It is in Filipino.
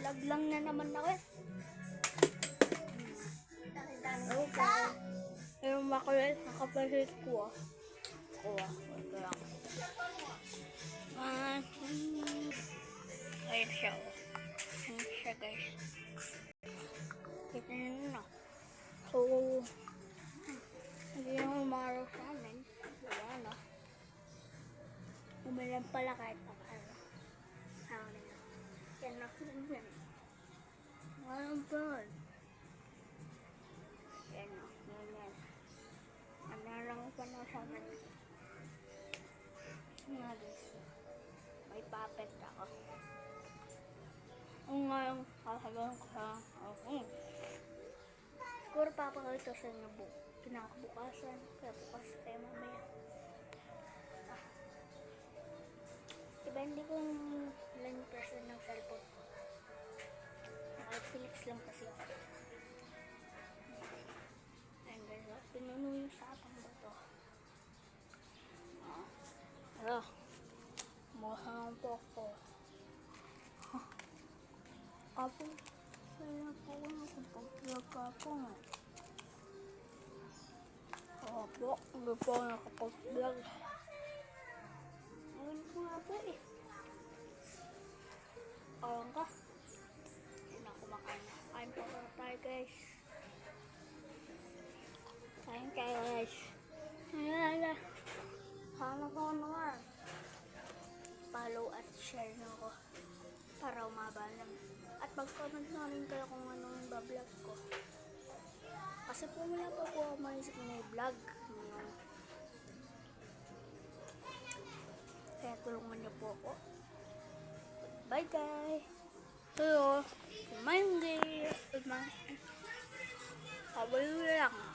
Vlog lang na naman ako eh. Okay. Yung makulit, nakapalit ko ah. Kuha. Kaya ako. Ayun siya oh. Ayun siya guys. Kita nyo na. So, hindi na umaraw sa amin. Wala na. Umilan pala kahit pa paano. Hangin na. Yan na. Walang bird. Yan na. Ganyan. Analang pa na sa amin. Nga guys. May puppet ako. Ang ngayon kasabahan ko sa ako. Siguro papakita sa inyo pinakabukasan. Kaya bukas kayo mamaya. Diba hindi ko ilan percent ng cellphone ko. Naka-Philips lang kasi ako. Ayun guys, pinuno yung sapang ba ito. Ano? Mukhang po ako. Apo, kaya po ako nakapag-vlog ako nga. Apo, hindi po ako nakapag-vlog. Ayun ko nga po eh. Awang ka. Yan ako makain. Kain po ko tayo guys. Kain kayo guys. Ayan. Sana po naman. Follow at share nyo ako. Para umaba lang. At mag-comment na rin kayo kung anong bablog ko. Kasi po wala pa po ako maisip na i-vlog. Kaya tulungan niyo po ako. Bye guys! Hello! Kumain din! Sabay lang!